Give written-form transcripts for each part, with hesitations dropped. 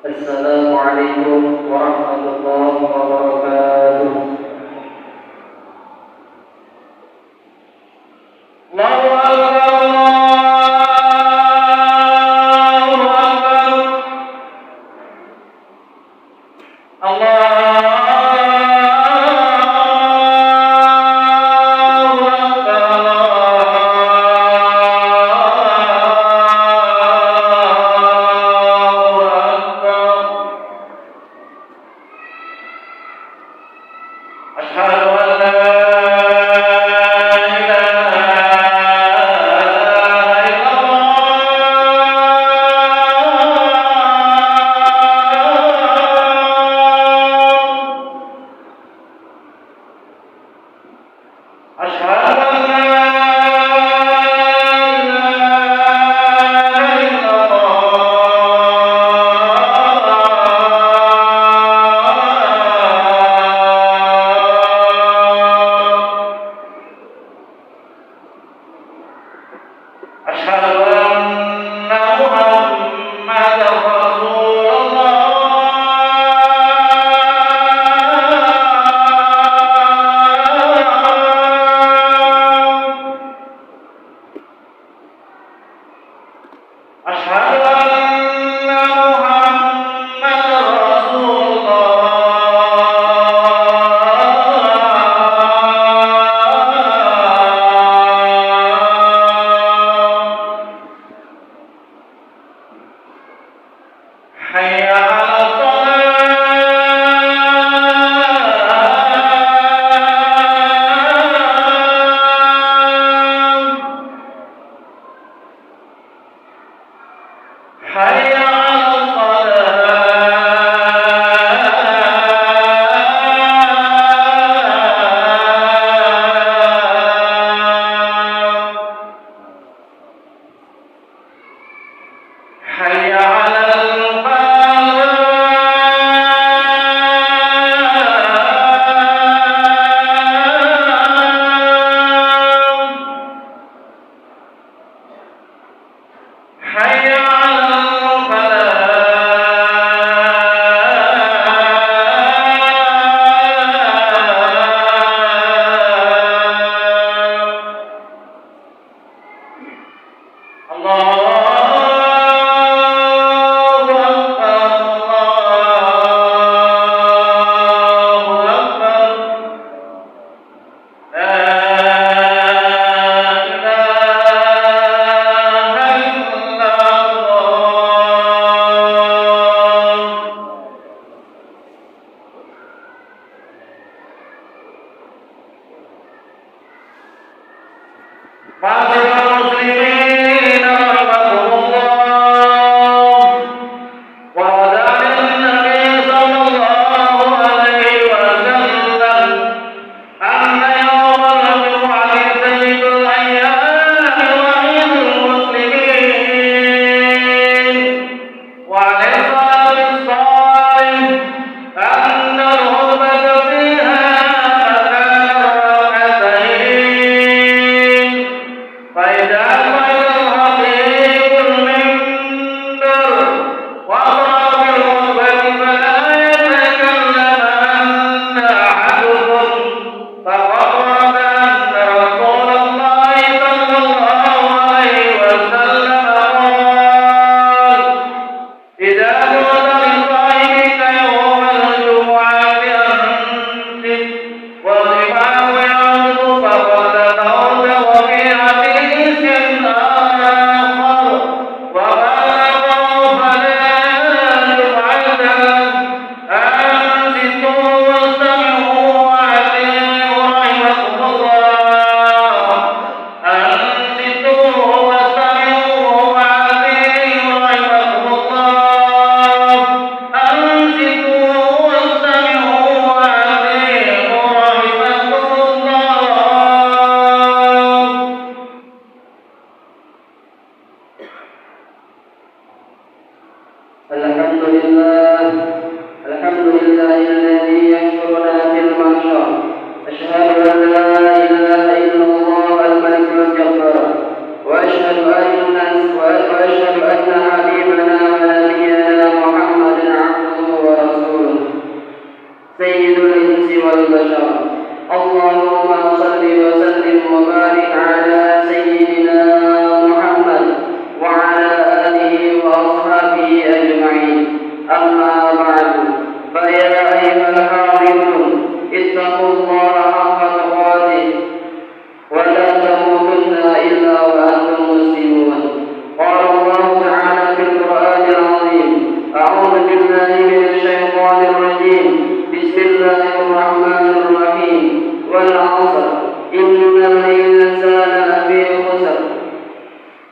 Assalamualaikum warahmatullahi wabarakatuh. Allahu Akbar, Allahu Akbar, Allahu سيد الإنس والبشر. اللهم صل وسلم وبارك على سيدنا محمد وعلى آله وأصحابه أجمعين. أما بعد، فيا أيها الحاضرون، اتقوا الله حق تقاته ولا تموتن إلا وأنتم مسلمون. قال الله تعالى في القرآن العظيم: أعوذ بالله من الشيطان الرجيم. بسم الله الرحمن الرحيم. والعصر إن الإنسان لفي خسر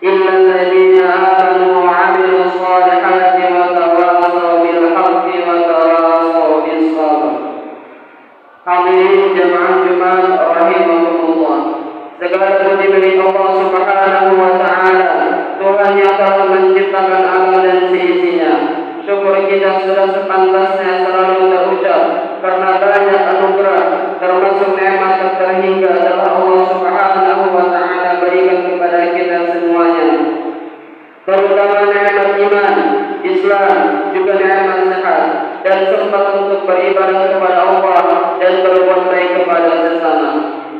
إلا الذين آمنوا وعملوا الصالحات وتواصوا بالحق وتواصوا بالصبر. Hadirin jemaah Jumat rahimahumullah. Segala puji bagi Allah Subhanahu wa taala, Tuhan yang telah menciptakan alam dan seisinya. Syukur kita sudah sepantasnya selalu terucap karena banyak anugerah termasuk nikmat tak terhingga telah Allah Subhanahu wa taala berikan kepada kita semuanya. Terutama nikmat iman, Islam, juga nikmat sehat dan sempat untuk beribadah kepada Allah dan berbuat baik kepada sesama.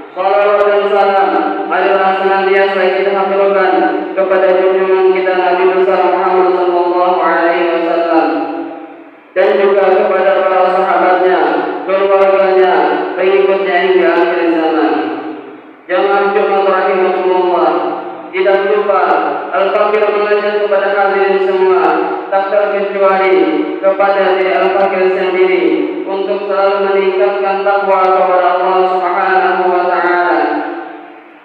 Salawat dan salam marilah senantiasa kita haturkan kepada junjungan kita Nabi besar Muhammad sallallahu alaihi wasallam dan juga kepada para sahabatnya, keluarganya, pengikutnya hingga akhir zaman. Jemaah Jumat rahimahumullah, tidak lupa Al-Fakir mengajak kepada hadirin semua, tak terkecuali kepada diri Al-Fakir sendiri, untuk selalu meningkatkan takwa kepada Allah Subhanahu wa taala.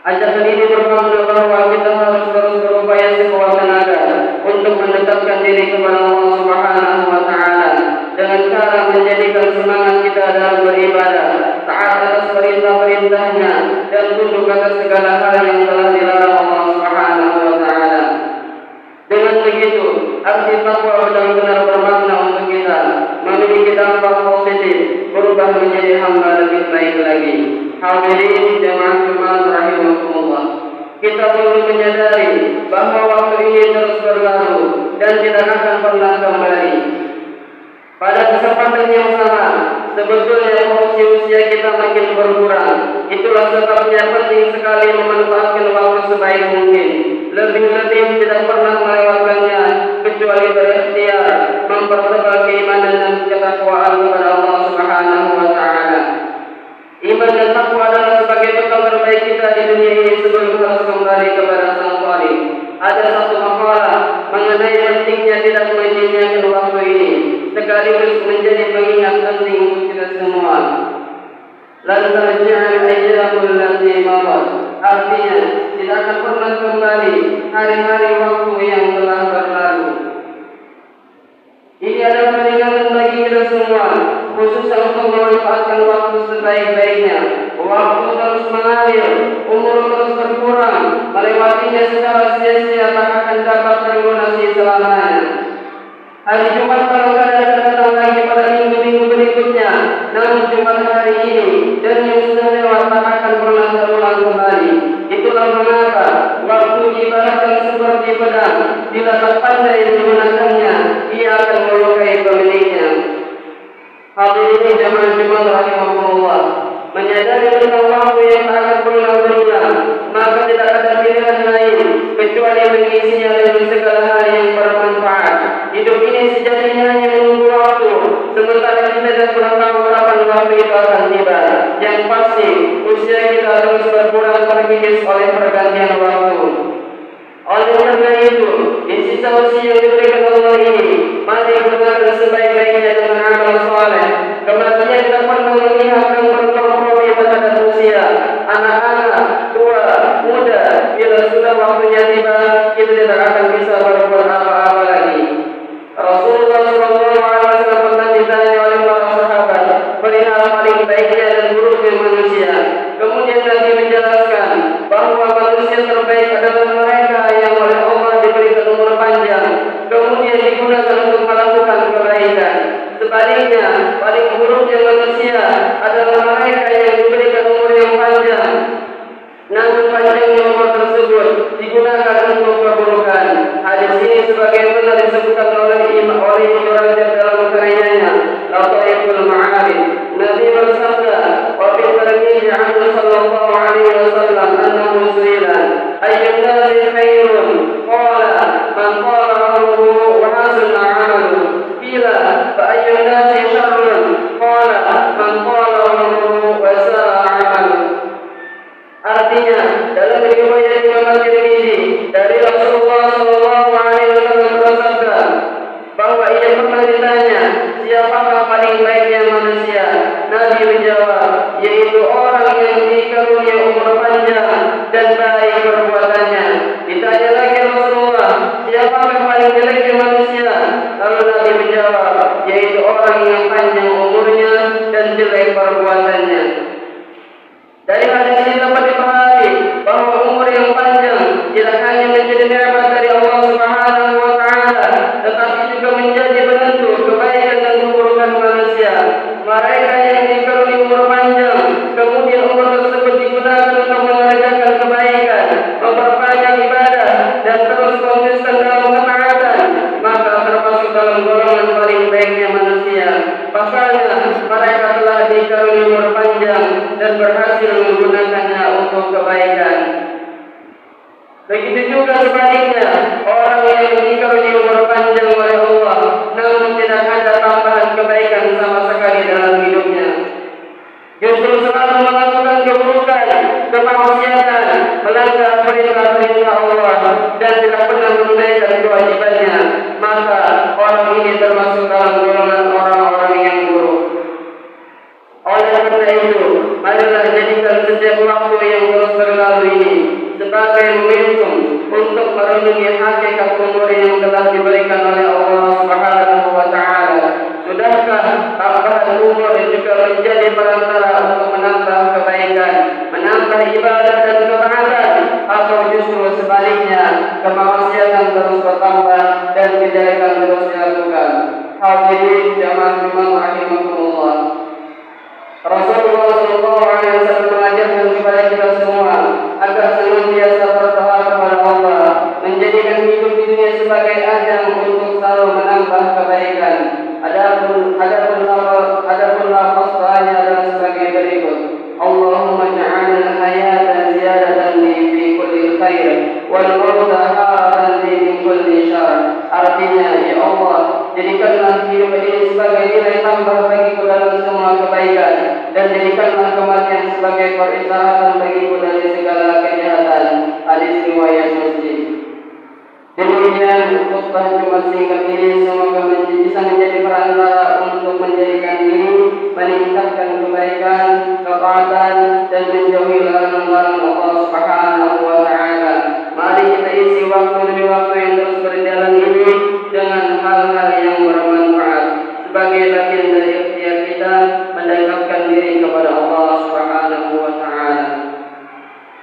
Ajakan ini bermakna bahwa kita harus terus berupaya sekuat tenaga untuk mendekatkan diri kepada Allah Subhanahu wa taala dengan cara menjadikan semangat kita dalam beribadah, taat atas perintah-perintahnya dan tunduk atas segala hal yang telah dilarang Allah Subhanahu wa taala. Dengan begitu, arti takwa benar-benar bermakna untuk kita, memiliki dampak positif, berubah menjadi hamba lebih baik lagi. Hadirin jemaah Jumat rahimahumullah, kita perlu menyadari bahwa waktu ini terus berlalu dan tidak akan pernah kembali. Pada kesempatan yang sama, sebetulnya porsi usia kita makin berkurang. Itulah sebabnya penting sekali memanfaatkan waktu sebaik mungkin. Lebih-lebih tidak pernah melewatkannya kecuali berikhtiar mempertebal keimanan dan ketakwaan kepada Allah Subhanahu wa taala. Iman dan takwa adalah sebagai bekal terbaik kita di dunia ini sebelum harus kembali kepada Sang Khalik. Ada satu makalah mengenai pentingnya tidak menyia-nyiakan waktu ini, sekaligus menjadi pengingat penting untuk kita semua. Lan tarji'al ayyamul lati madat, artinya tidak akan pernah kembali hari-hari waktu yang telah berlalu. Ini adalah peringatan bagi kita semua, khususnya untuk memanfaatkan waktu sebaik-baiknya. Waktu terus mengalir, umur terus berkurang, melewatinya secara sia-sia tak akan dapat terlunasi selamanya. Hari Jumat barangkali akan datang lagi pada minggu-minggu berikutnya, namun Jumat hari ini dan yang sudah lewat tak akan pernah terulang kembali. Itulah mengapa waktu ibaratkan seperti pedang, bila tak pandai menggunakannya, ia akan melukai pemiliknya. Hadirin jemaah Jumat rahimahumullah, menyadari tentang waktu yang tak akan pernah berulang, maka tidak ada pilihan lain kecuali mengisinya dengan segala hal yang bermanfaat. Hidup ini sejatinya hanya menunggu waktu, sementara kita tidak pernah tahu kapan waktu itu akan tiba. Yang pasti, usia kita terus berkurang terkikis oleh pergantian waktu. Oleh karena itu, di sisa usia yang diberikan Allah ini, mari gunakan sebaik-baiknya dengan amal soleh. Kematian tidak pernah melihat dan berkompromi terhadap usia. Anak-anak, tua, muda, bila sudah waktunya tiba, kita tidak akan bisa berbuat apa-apa lagi. Rasulullah SAW pernah ditanya oleh para sahabat perihal paling baiknya dan buruknya manusia. Kemudian Nabi menjelaskan bahwa manusia terbaik adalah mereka yang oleh Allah diberikan umur panjang, kemudian digunakan untuk melakukan kebaikan. Sebaliknya, paling buruknya manusia adalah mereka yang diberikan umur yang panjang, namun panjangnya umur tersebut digunakan untuk keburukan. Hadis ini sebagaimana disebutkan oleh Ibnu Rajab dalam karyanya Lataiful Ma'arif. riwayat Imam At-Tirmidzi dari Rasulullah sallallahu alaihi wasallam bersabda bahwa ia pernah ditanya, siapakah paling baiknya manusia? Nabi menjawab, yaitu orang yang dikarunia umur panjang dan baik perbuatannya. Ditanya lagi Rasulullah, siapakah paling jeleknya manusia? Lalu Nabi menjawab, yaitu orang yang panjang umurnya dan jelek perbuatannya. Dari hadis ini dapat dipahami bahwa umur yang panjang tidak hanya menjadi nikmat dari Allah Subhanahu wa taala, tetapi juga menjadi penentu kebaikan dan keburukan manusia. Mereka yang dikaruniai umur panjang, kemudian umur tersebut digunakan untuk mengerjakan kebaikan, memperbanyak ibadah dan terus konsisten dalam ketaatan, maka termasuk dalam golongan paling baiknya manusia. Pasalnya, mereka telah dikaruniai umur panjang dan berhasil menggunakannya untuk kebaikan. Begitu juga sebaliknya, orang yang dikaruniai umur panjang oleh Allah, namun tidak ada tambahan kebaikan sama sekali dalam hidupnya, justru selalu melakukan keburukan, kemaksiatan, melanggar perintah-perintah Allah dan tidak pernah menunaikan kewajibannya, maka orang ini termasuk dalam golongan orang-orang yang buruk. Oleh karena itu, marilah jadikan setiap waktu yang terus berlalu ini sebagai momentum untuk merenungi hakikat umur yang telah diberikan oleh Allah Subhanahu wa taala. Sudahkah tambahan umur juga menjadi perantara untuk menambah kebaikan, menambah ibadah dan ketaatan, atau justru sebaliknya kemaksiatan terus bertambah dan kejelekan terus dilakukan? Hadirin jamaah rahimakumullah. Rasulullah SAW mengajarkan kepada kita semua agar senantiasa berdoa kepada Allah, menjadikan hidup di dunia sebagai ajang untuk selalu menambah kebaikan. Adapun lafaz doanya adalah sebagai berikut: Allahumma ja'alna hayata ziyadatan li fi kulli khair wal mauta haratan li min kulli syarr. Artinya, ya Allah, jadikanlah hidup ini sebagai nilai tambah bagiku dalam semua kebaikan, dan jadikanlah kematian sebagai peristirahatan bagiku dari segala kejahatan. Hadis riwayat Muslim. Demikian khutbah Jumat singkat ini, semoga bisa menjadi perantara untuk menjadikan diri meningkatkan kebaikan, ketaatan dan menjauhi larangan-larangan Allah Subhanahu wa taala. Mari kita isi waktu demi waktu yang terus berjalan ini dengan hal-hal yang bermanfaat sebagai bagian dari ikhtiar kita mendekatkan diri kepada Allah Subhanahu wa taala.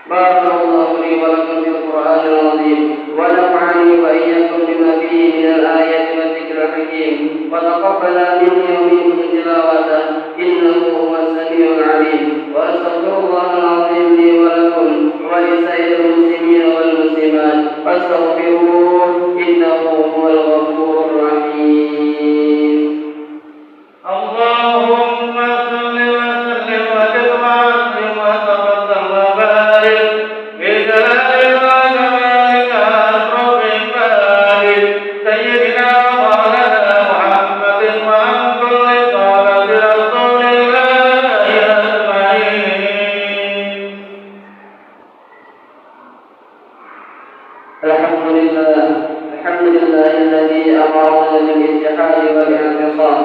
Barakallahu li wa lakum fil Qur'anil azim wa nafa'ani wa iyyakum bima fihi minal ayati wa dzikril hakim wa taqabbala minni wa minkum tilawatahu innahu huwas samiul alim. Wa astaghfirullahal azim li wa lakum wa li sa'iril muslimin wal muslimat fastaghfiruhu innahu huwal ghafurur rahim. Allahumma salli wa sallim wa barik wa taqabbal wa barik bi jalali wa jamalika asrafil barik sayyidina wa maulana Muhammadin wa an kulli sahabati rasulillahi ajma'in. Alhamdulillahilladzi amarna bil ittihad wal i'tisam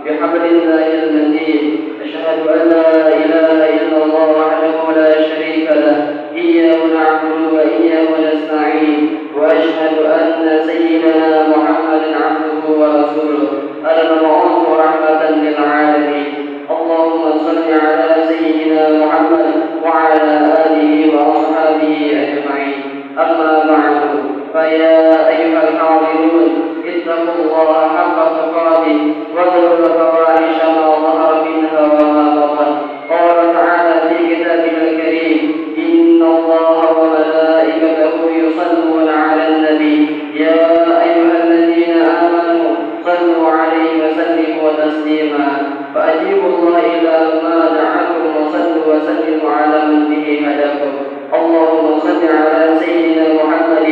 بحبل الله المتين. أشهد أن لا إله إلا الله وحده لا شريك له إياه نعبد وإياه نستعين. وأشهد أن سيدنا محمدا عبده ورسوله المبعوث رحمة للعالمين. اللهم صل على سيدنا محمد وعلى آله وأصحابه أجمعين. أما بعد، فيا أيها الحاضرون، اتقوا الله حق تقاته وذروا الفواحش ما ظهر منها وما بطن. قال تعالى في كتابه الكريم: إن الله وملائكته يصلون على النبي يا أيها الذين آمنوا صلوا عليه وسلموا تسليما. فأجيبوا الله إلى ما دعاكم وصلوا وسلموا على من به هداكم. اللهم صل على سيدنا محمد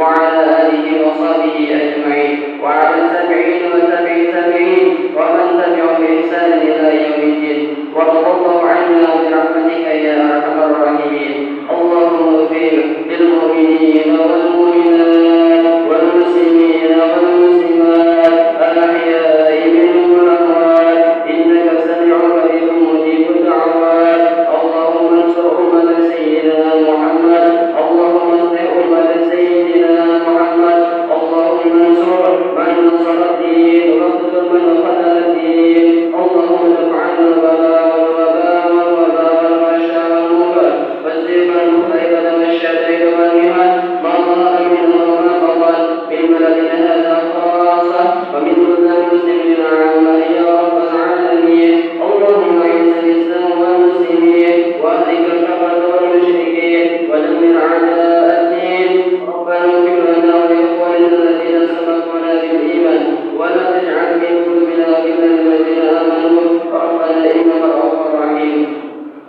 وعلى آله وصحبه أجمعين وعلى التابعين وتابع التابعين ومن تبعهم بإحسان إلى يوم الدين. وارض الله عنا برحمتك يا أرحم الراحمين. اللهم والتوفيق للمؤمنين والمؤمنات والمسلمين والمسلمات الأحياء منهم والأموات إنك سميع قريب مجيب الدعوات. اللهم انصر أمة سيدنا محمد، اللهم اصلح أمة سيدنا محمد، اللهم انصر من نصر الدين واخذل من خذل الدين. اللهم ادفع عنا البلاء والوباء والفحشاء والمنكر والسيف والمخيبة والشدائد والمهن ما ظهر منها وما بطن من بلدنا هذا خاصة ومن كل المسلمين عامة يا رب العالمين. اللهم اعز الإسلام والمسلمين واهلك الكفرة والمشركين ودمر أعداء الدين. ربنا اغفر لنا ولإخواننا الذين سبقونا بالإيمان ولا تجعل في قلوبنا غلا للذين آمنوا ربنا إنك رؤوف رحيم.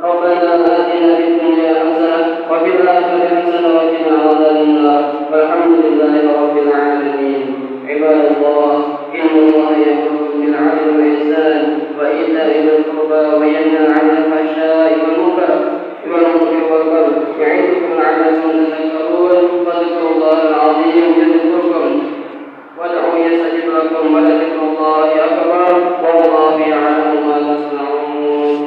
ربنا آتنا في الدنيا حسنة وفي الآخرة حسنة وقنا عذاب النار والحمد لله رب العالمين. عباد الله إن الله يأمركم بالعدل والإحسان وإيتاء ذي القربى وينهى عن الفحشاء والمنكر والبغي يعظكم لعلكم تذكرون. فاذكروا الله العظيم يذكركم وادعوا يستجب لكم ولذكر الله أكبر والله يعلم ما تصنعون.